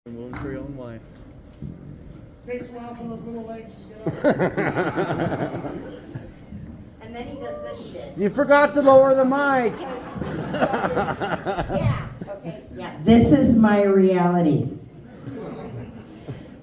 Moving for your own way. Takes a while for those little legs to get up. And then he does this shit. You forgot to lower the mic. Yeah, okay, yeah. This is my reality.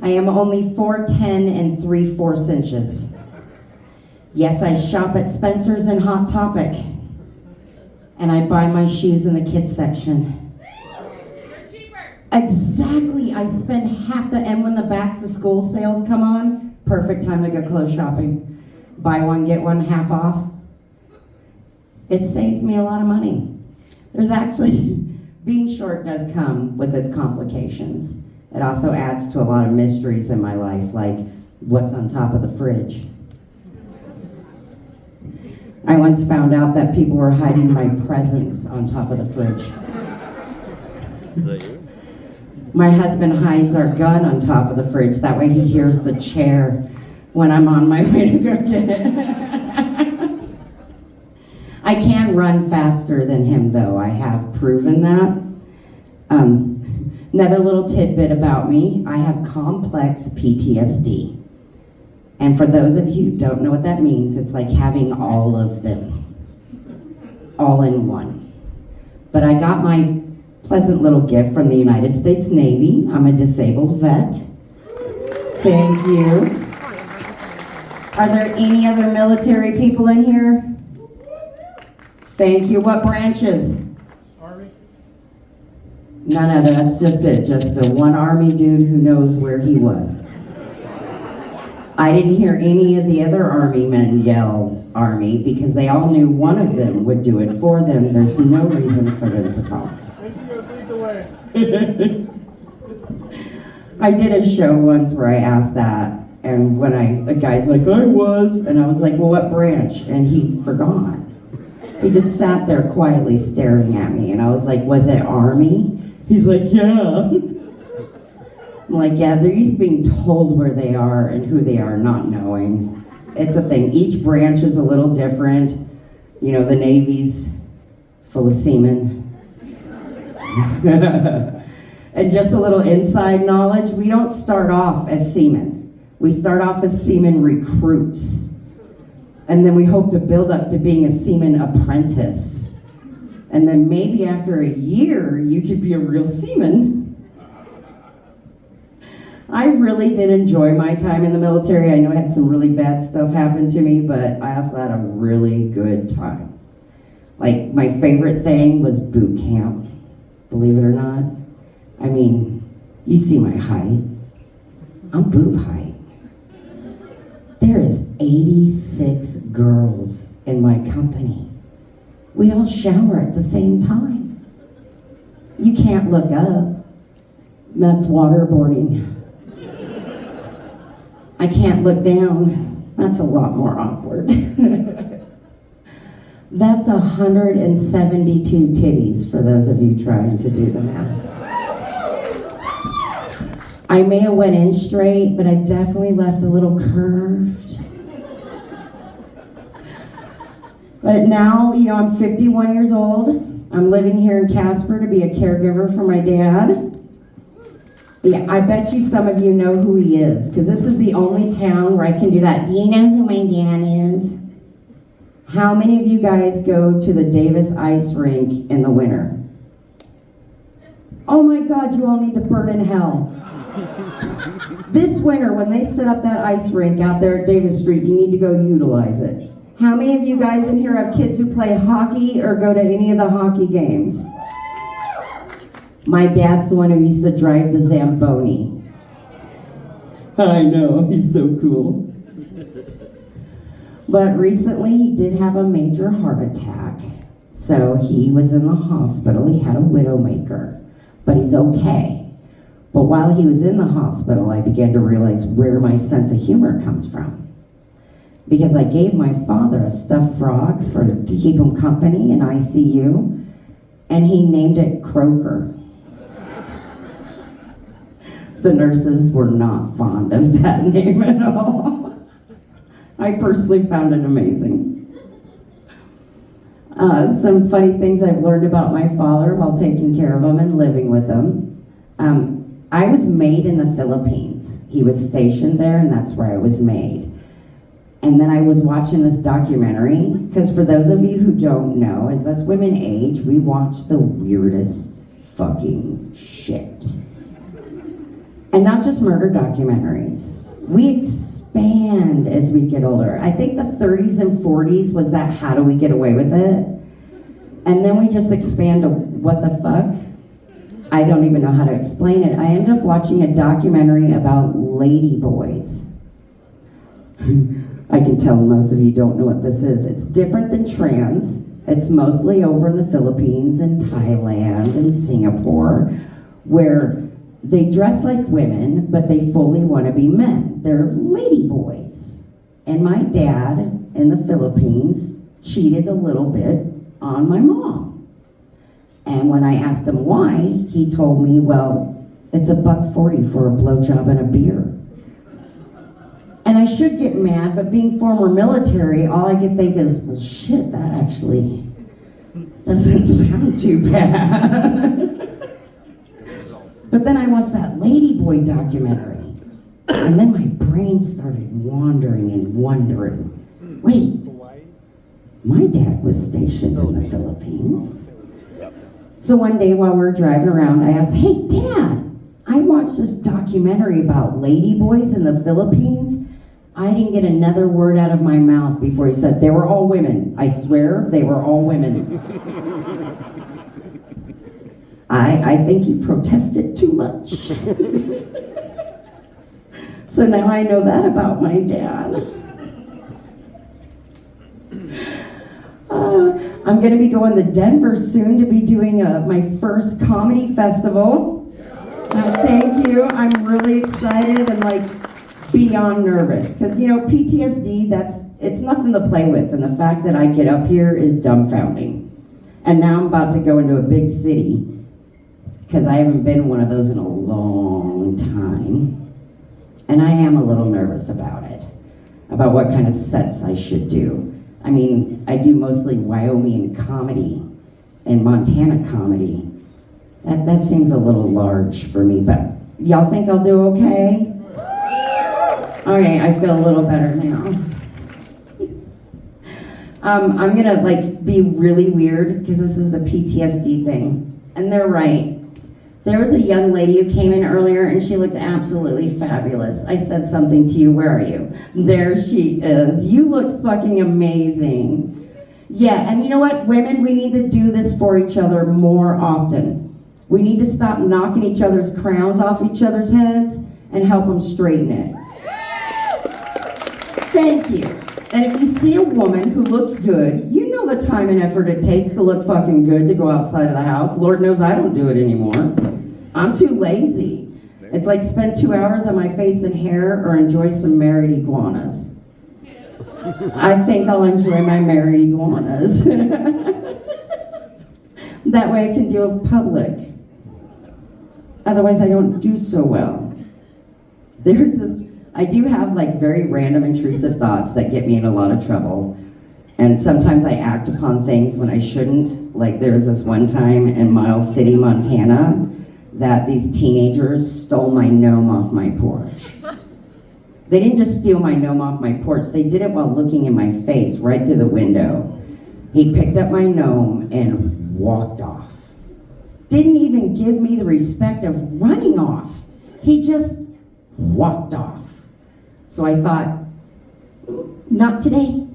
I am only 4'10" and 3/4 inches. Yes, I shop at Spencer's and Hot Topic. And I buy my shoes in the kids section. Exactly. I spend half the, and when the backs to school sales come on, perfect time to go clothes shopping. Buy one, get one half off. It saves me a lot of money. There's actually, being short does come with its complications. It also adds to a lot of mysteries in my life, like what's on top of the fridge. I once found out that people were hiding my presents on top of the fridge. Is that you? My husband hides our gun on top of the fridge. That way he hears the chair when I'm on my way to go get it. I can run faster than him, though. I have proven that. Another little tidbit about me, I have complex PTSD. And for those of you who don't know what that means, it's like having all of them, all in one. But I got my pleasant little gift from the United States Navy. I'm a disabled vet. Thank you. Are there any other military people in here? Thank you. What branches? Army? None other. That's just it. Just the one Army dude who knows where he was. I didn't hear any of the other Army men yell Army because they all knew one of them would do it for them. There's no reason for them to talk. Lead the way. I did a show once where I asked that, and when a guy's like, I was, and I was like, well, what branch? And he forgot. He just sat there quietly staring at me, and I was like, was it Army? He's like, yeah. I'm like, yeah, they're used to being told where they are and who they are, not knowing. It's a thing. Each branch is a little different. You know, the Navy's full of seamen. And just a little inside knowledge, we don't start off as seamen. We start off as seaman recruits. And then we hope to build up to being a seaman apprentice. And then maybe after a year, you could be a real seaman. I really did enjoy my time in the military. I know I had some really bad stuff happen to me, but I also had a really good time. Like, my favorite thing was boot camp. Believe it or not. I mean, you see my height. I'm boob height. There is 86 girls in my company. We all shower at the same time. You can't look up. That's waterboarding. I can't look down. That's a lot more awkward. That's 172 titties for those of you trying to do the math. I may have went in straight, but I definitely left a little curved. But now, you know, I'm 51 years old. I'm living here in Casper to be a caregiver for my dad. Yeah, I bet you some of you know who he is, because this is the only town where I can do that. Do you know who my dad is? How many of you guys go to the Davis ice rink in the winter? Oh my God, you all need to burn in hell. This winter, when they set up that ice rink out there at Davis Street, you need to go utilize it. How many of you guys in here have kids who play hockey or go to any of the hockey games? My dad's the one who used to drive the Zamboni. I know, he's so cool. But recently he did have a major heart attack. So he was in the hospital. He had a widowmaker, but he's okay. But while he was in the hospital, I began to realize where my sense of humor comes from. Because I gave my father a stuffed frog to keep him company in ICU, and he named it Croaker. The nurses were not fond of that name at all. I personally found it amazing. Some funny things I've learned about my father while taking care of him and living with him. I was made in the Philippines. He was stationed there, and that's where I was made. And then I was watching this documentary, because for those of you who don't know, as us women age, we watch the weirdest fucking shit. And not just murder documentaries. We expand as we get older. I think the 30s and 40s was that how do we get away with it? And then we just expand to what the fuck? I don't even know how to explain it. I ended up watching a documentary about lady boys. I can tell most of you don't know what this is. It's different than trans. It's mostly over in the Philippines and Thailand and Singapore, where they dress like women, but they fully want to be men. They're lady boys. And my dad in the Philippines cheated a little bit on my mom. And when I asked him why, he told me, well, it's $1.40 for a blowjob and a beer. And I should get mad, but being former military, all I could think is, well, shit, that actually doesn't sound too bad. But then I watched that Ladyboy documentary, and then my brain started wandering and wondering, wait, my dad was stationed in the Philippines. So one day while we were driving around, I asked, hey, Dad, I watched this documentary about ladyboys in the Philippines. I didn't get another word out of my mouth before he said, they were all women. I swear, they were all women. I think he protested too much. So now I know that about my dad. I'm going to be going to Denver soon to be doing my first comedy festival. Thank you. I'm really excited and like beyond nervous because PTSD, it's nothing to play with, and the fact that I get up here is dumbfounding. And now I'm about to go into a big city because I haven't been in one of those in a long time, and I am a little nervous about it, about what kind of sets I should do. I mean, I do mostly Wyoming comedy and Montana comedy. That seems a little large for me, but y'all think I'll do okay? Okay, I feel a little better now. I'm gonna be really weird because this is the PTSD thing. And they're right. There was a young lady who came in earlier and she looked absolutely fabulous. I said something to you, where are you? There she is. You look fucking amazing. Yeah, and you know what, women, we need to do this for each other more often. We need to stop knocking each other's crowns off each other's heads and help them straighten it. Thank you. And if you see a woman who looks good, you know the time and effort it takes to look fucking good to go outside of the house. Lord knows I don't do it anymore. I'm too lazy. It's like spend 2 hours on my face and hair or enjoy some married iguanas. I think I'll enjoy my married iguanas. That way I can deal with public. Otherwise I don't do so well. I do have very random intrusive thoughts that get me in a lot of trouble. And sometimes I act upon things when I shouldn't. Like there was this one time in Miles City, Montana, that these teenagers stole my gnome off my porch. They didn't just steal my gnome off my porch, they did it while looking in my face right through the window. He picked up my gnome and walked off. Didn't even give me the respect of running off. He just walked off. So I thought, not today.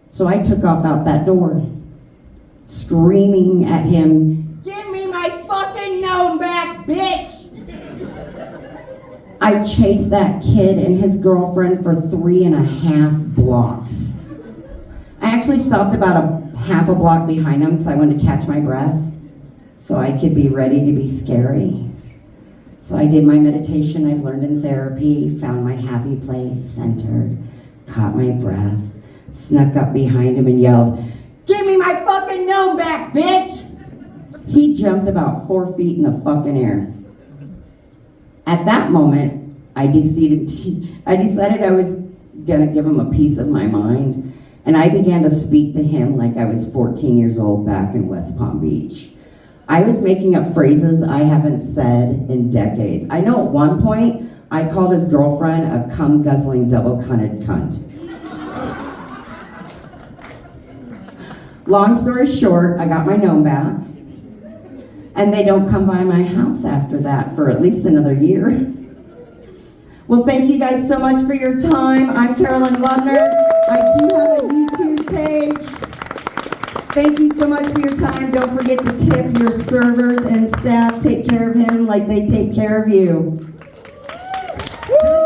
So I took off out that door, screaming at him, give me my fucking gnome back, bitch! I chased that kid and his girlfriend for 3.5 blocks. I actually stopped about a half a block behind him because I wanted to catch my breath so I could be ready to be scary. So I did my meditation I've learned in therapy, found my happy place, centered, caught my breath, snuck up behind him and yelled, give me my fucking gnome back, bitch! He jumped about 4 feet in the fucking air. At that moment, I decided I was gonna give him a piece of my mind, and I began to speak to him like I was 14 years old back in West Palm Beach. I was making up phrases I haven't said in decades. I know at one point I called his girlfriend a cum-guzzling double-cunted cunt. Long story short, I got my gnome back, and they don't come by my house after that for at least another year. Well, thank you guys so much for your time. I'm Carolyn Lubner. I do have a YouTube page. Thank you so much for your time. Don't forget to tip your servers and staff. Take care of him like they take care of you. Woo!